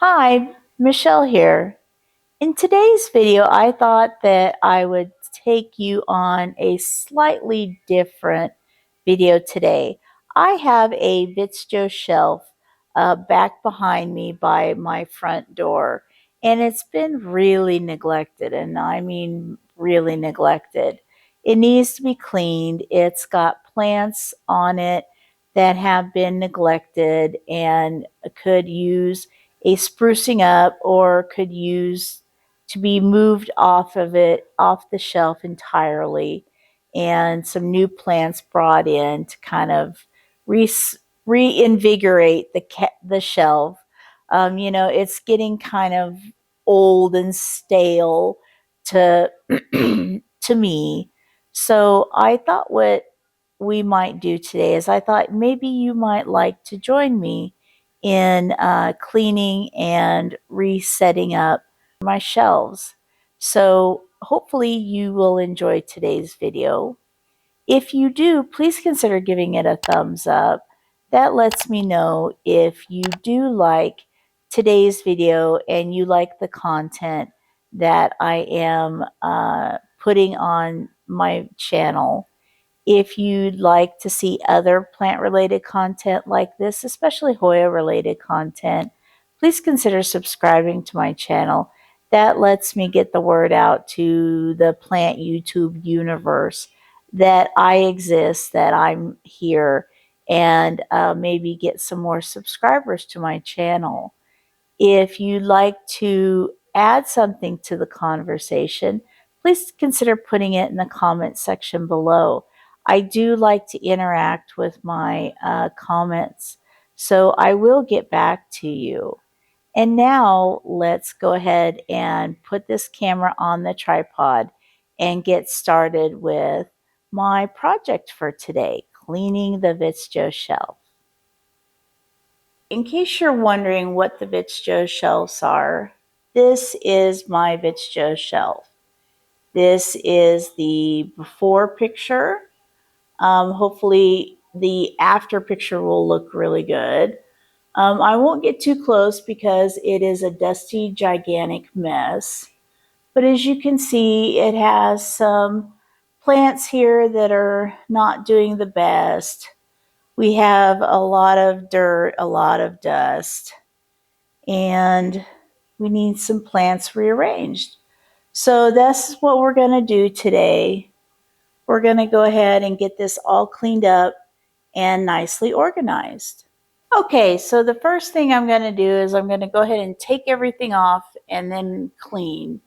Hi, Michelle here. In today's video, I thought that I would take you on a slightly different video today. I have a Vittsjo shelf back behind me by my front door, and it's been really neglected, and I mean really neglected. It needs to be cleaned. It's got plants on it that have been neglected and could use a sprucing up or could use to be moved off of it, off the shelf entirely, and some new plants brought in to kind of re- reinvigorate the shelf. It's getting kind of old and stale to to me. So I thought what we might do today is I thought maybe you might like to join me in cleaning and resetting up my shelves. So hopefully you will enjoy today's video. If you do, please consider giving it a thumbs up. That lets me know if you do like today's video and you like the content that I am putting on my channel. If you'd like to see other plant-related content like this, especially Hoya-related content, please consider subscribing to my channel. That lets me get the word out to the plant YouTube universe that I exist, that I'm here, and maybe get some more subscribers to my channel. If you'd like to add something to the conversation, please consider putting it in the comment section below. I do like to interact with my comments, so I will get back to you. And now let's go ahead and put this camera on the tripod and get started with my project for today, cleaning the Vittsjo shelf. In case you're wondering what the Vittsjo shelves are, this is my Vittsjo shelf. This is the before picture. Hopefully the after picture will look really good. I won't get too close because it is a dusty, gigantic mess. But as you can see, it has some plants here that are not doing the best. We have a lot of dirt, a lot of dust, and we need some plants rearranged. So that's what we're going to do today. We're going to go ahead and get this all cleaned up and nicely organized. Okay, so the first thing I'm going to do is I'm going to go ahead and take everything off and then clean.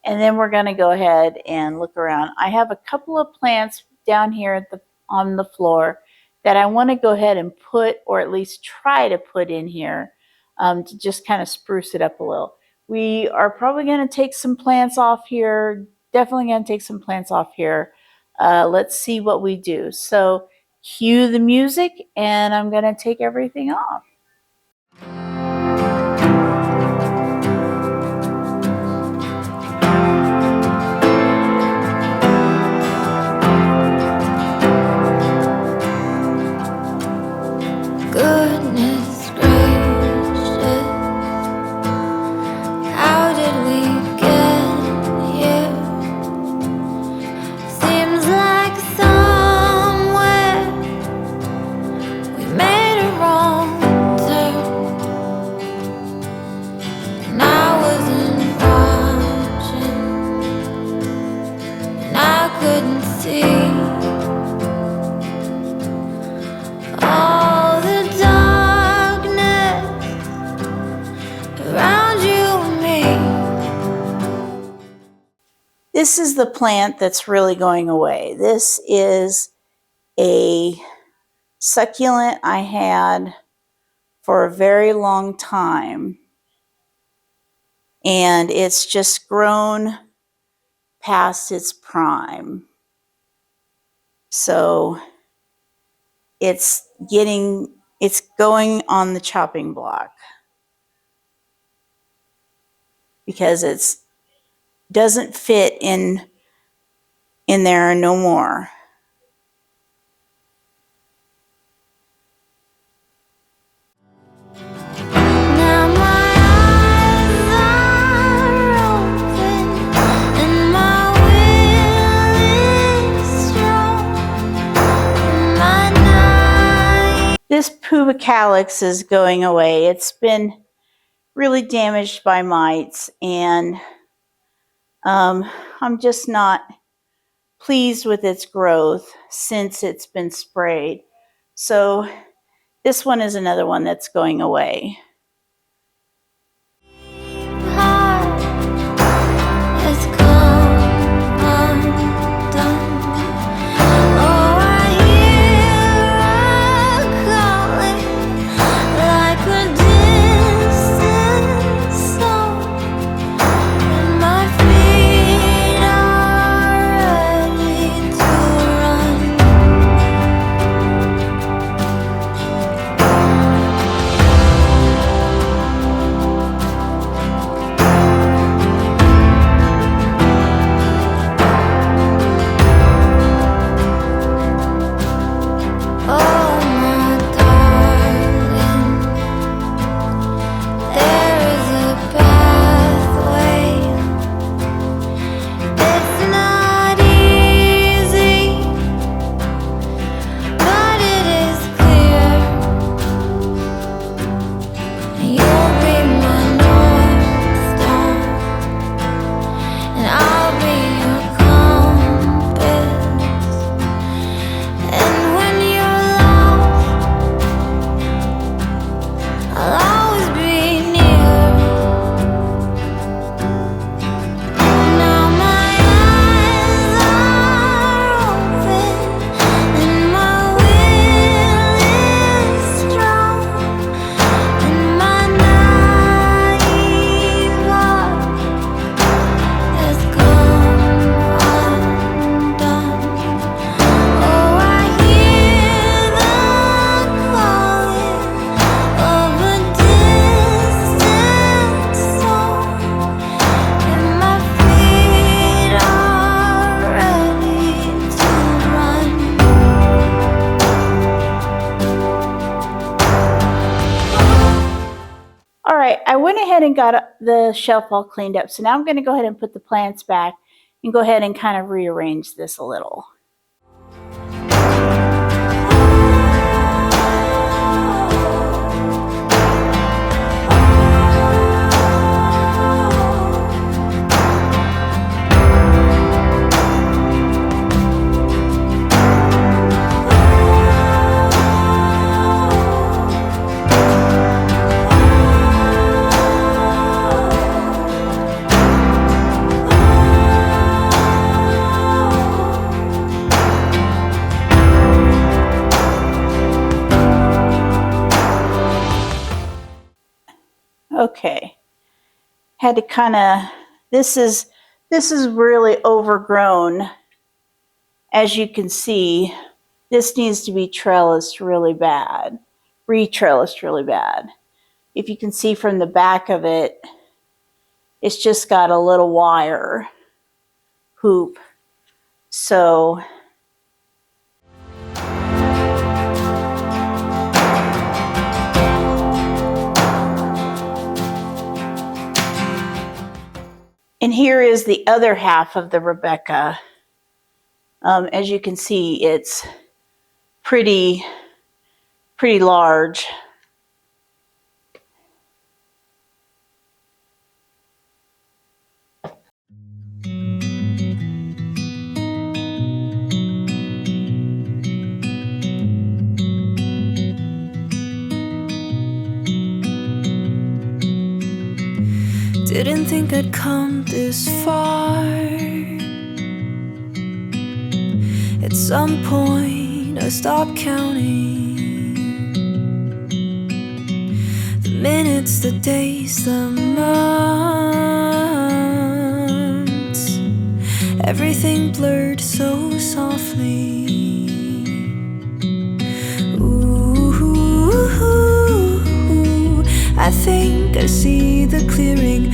And then we're going to go ahead and look around. I have a couple of plants down here on the floor that I want to go ahead and put, or at least try to put in here to just kind of spruce it up a little. We are probably going to take some plants off here. Definitely going to take some plants off here. Let's see what we do. So cue the music, and I'm going to take everything off. Goodness gracious, how did we get here? Seems like somewhere we made a wrong turn, and I wasn't watching, and I couldn't see all the darkness around you and me. This is the plant that's really going away. This is a succulent I had for a very long time, and it's just grown past its prime. So it's going on the chopping block because it doesn't fit in there no more. Now my tuba calyx is going away. It's been really damaged by mites, and I'm just not pleased with its growth since it's been sprayed. So this one is another one that's going away. All right, I went ahead and got the shelf all cleaned up. So now I'm going to go ahead and put the plants back and go ahead and kind of rearrange this a little. Okay, had to kind of, this is really overgrown. As you can see, this needs to be trellised really bad, re-trellised really bad. If you can see from the back of it, it's just got a little wire hoop. So and here is the other half of the Rebecca. As you can see, it's pretty large. Didn't think I'd come this far. At some point I stopped counting the minutes, the days, the months. Everything blurred so softly. Ooh, I think I see the clearing.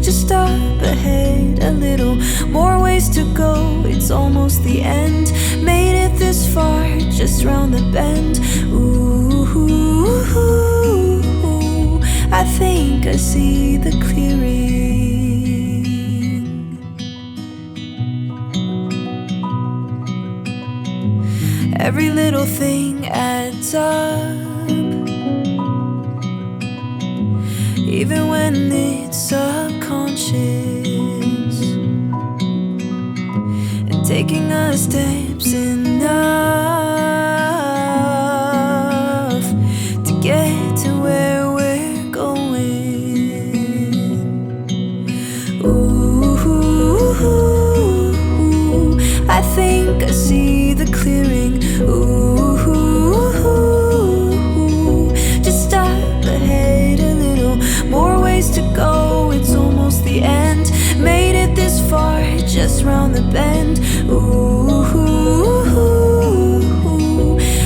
Just up ahead a little, more ways to go, it's almost the end. Made it this far, just round the bend. Ooh, I think I see the clearing. Every little thing adds up, even when it's subconscious. And taking us steps enough to get to where we're going. Ooh, I think I see the clearing. Ooh, just up ahead a little, more ways to go. It's almost the end. Made it this far, just round the bend. Ooh,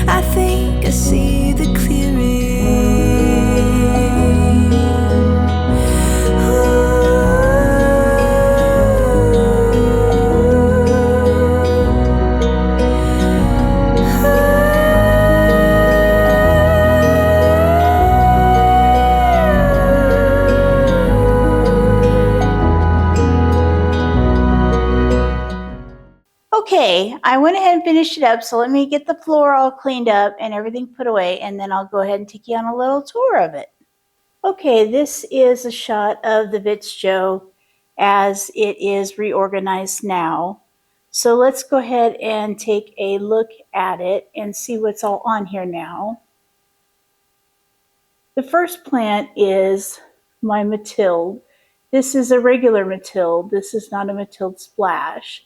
I think I see the clearing. Okay, I went ahead and finished it up, so let me get the floor all cleaned up and everything put away, and then I'll go ahead and take you on a little tour of it. Okay, this is a shot of the Vittsjo as it is reorganized now. So let's go ahead and take a look at it and see what's all on here now. The first plant is my Mathilde. This is a regular Mathilde. This is not a Mathilde Splash.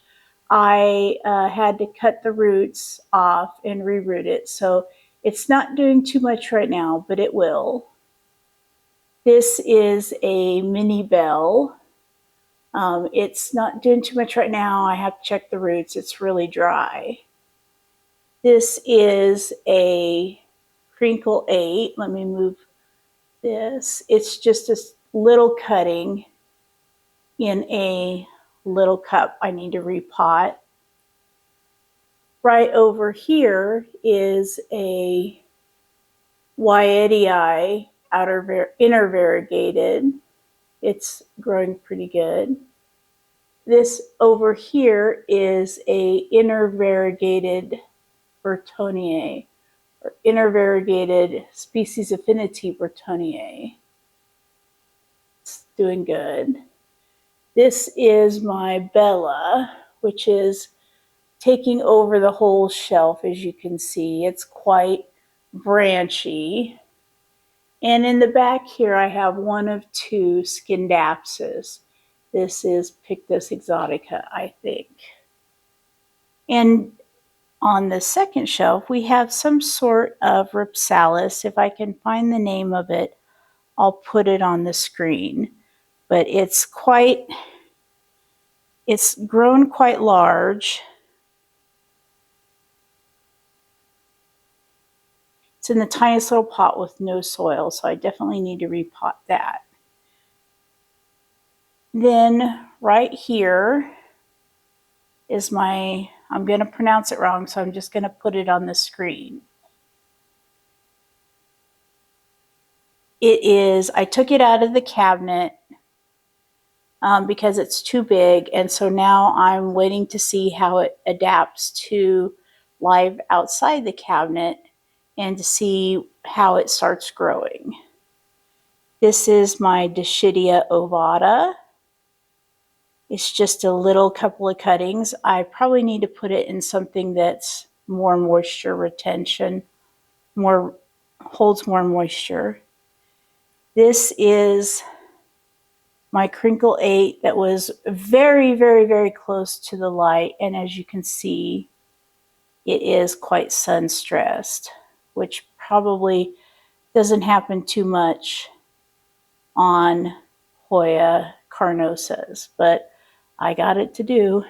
I had to cut the roots off and reroot it, so it's not doing too much right now, but it will. This is a mini bell. It's not doing too much right now. I have to check the roots. It's really dry. This is a crinkle 8. Let me move this. It's just a little cutting in a little cup I need to repot. Right over here is a Hoya inner variegated. It's growing pretty good. This over here is a inner variegated Bertonier, or inner variegated species affinity Bertonier. It's doing good. This is my Bella, which is taking over the whole shelf, as you can see. It's quite branchy. And in the back here, I have one of two Scindapsus. This is Pictus exotica, I think. And on the second shelf, we have some sort of Ripsalis. If I can find the name of it, I'll put it on the screen. But it's grown quite large. It's in the tiniest little pot with no soil, so I definitely need to repot that. Then right here is I'm going to pronounce it wrong, so I'm just going to put it on the screen. I took it out of the cabinet because it's too big, and so now I'm waiting to see how it adapts to life outside the cabinet and to see how it starts growing. This is my Dischidia ovata. It's just a little couple of cuttings. I probably need to put it in something that's more moisture retention, holds more moisture. This is my crinkle 8 that was very, very, very close to the light, and as you can see, it is quite sun stressed, which probably doesn't happen too much on Hoya carnosas, but I got it to do.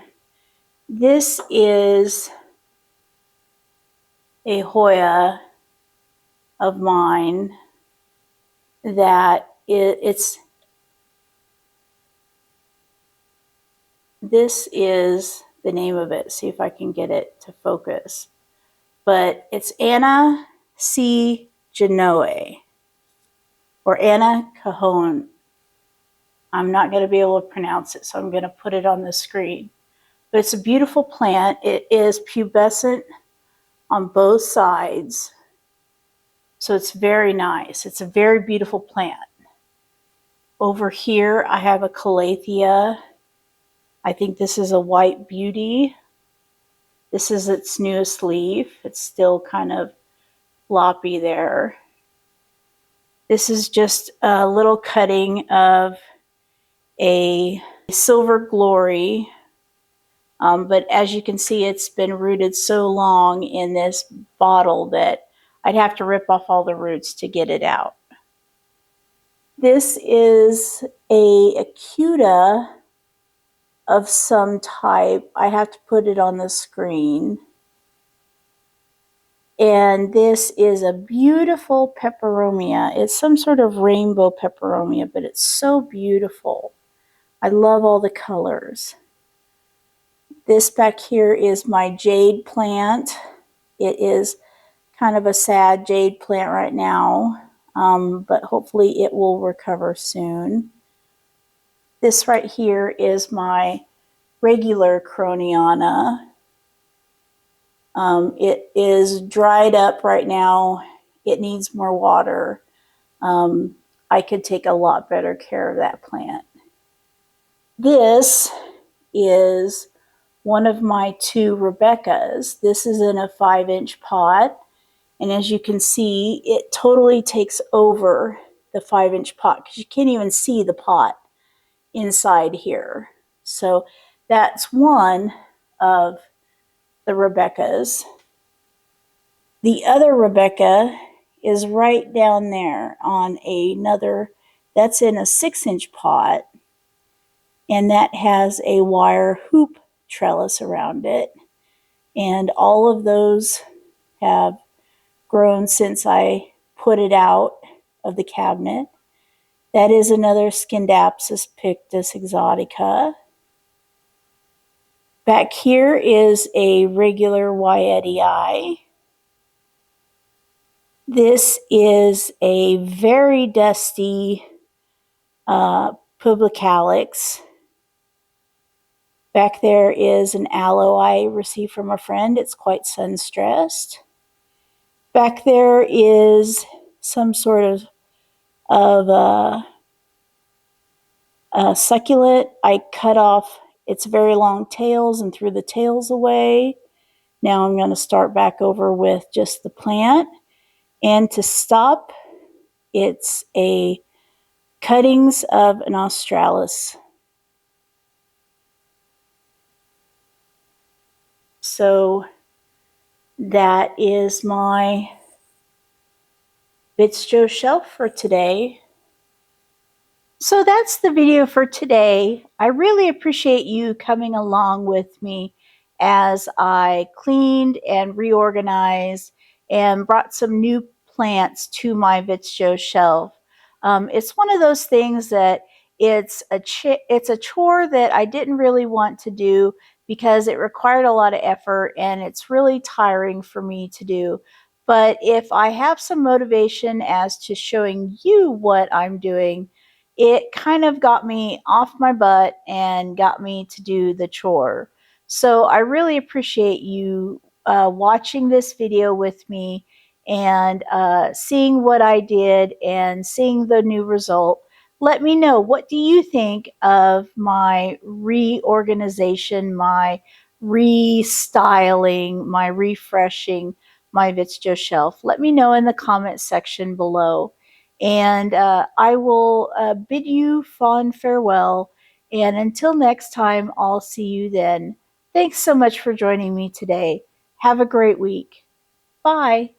This is a Hoya of mine that this is the name of it. See if I can get it to focus. But it's Anna C. Genoa or Anna Cajon. I'm not going to be able to pronounce it, so I'm going to put it on the screen. But it's a beautiful plant. It is pubescent on both sides. So it's very nice. It's a very beautiful plant. Over here, I have a Calathea. I think this is a white beauty. This is its newest leaf. It's still kind of floppy there. This is just a little cutting of a silver glory. But as you can see, it's been rooted so long in this bottle that I'd have to rip off all the roots to get it out. This is a Acuta of some type. I have to put it on the screen. And this is a beautiful Peperomia. It's some sort of rainbow Peperomia, but it's so beautiful. I love all the colors. This back here is my jade plant. It is kind of a sad jade plant right now, but hopefully it will recover soon. This right here is my regular Croniana. It is dried up right now. It needs more water. I could take a lot better care of that plant. This is one of my two Rebecca's. This is in a 5-inch pot. And as you can see, it totally takes over the 5-inch pot because you can't even see the pot inside here. So that's one of the Rebecca's. The other Rebecca is right down there on another, that's in a 6-inch pot, and that has a wire hoop trellis around it. And all of those have grown since I put it out of the cabinet. That is another Scindapsus pictus exotica. Back here is a regular Wyetii. This is a very dusty Publicalyx. Back there is an aloe I received from a friend. It's quite sun-stressed. Back there is some sort of a succulent. I cut off its very long tails and threw the tails away. Now I'm going to start back over with just the plant. And to stop, it's a cuttings of an Australis. So that is my Vittsjo Shelf for today. So that's the video for today. I really appreciate you coming along with me as I cleaned and reorganized and brought some new plants to my Vittsjo Shelf. It's one of those things that it's a chore that I didn't really want to do because it required a lot of effort and it's really tiring for me to do. But if I have some motivation as to showing you what I'm doing, it kind of got me off my butt and got me to do the chore. So I really appreciate you watching this video with me and seeing what I did and seeing the new result. Let me know, what do you think of my reorganization, my restyling, my refreshing my Vittsjo Shelf? Let me know in the comment section below. And I will bid you fond farewell. And until next time, I'll see you then. Thanks so much for joining me today. Have a great week. Bye.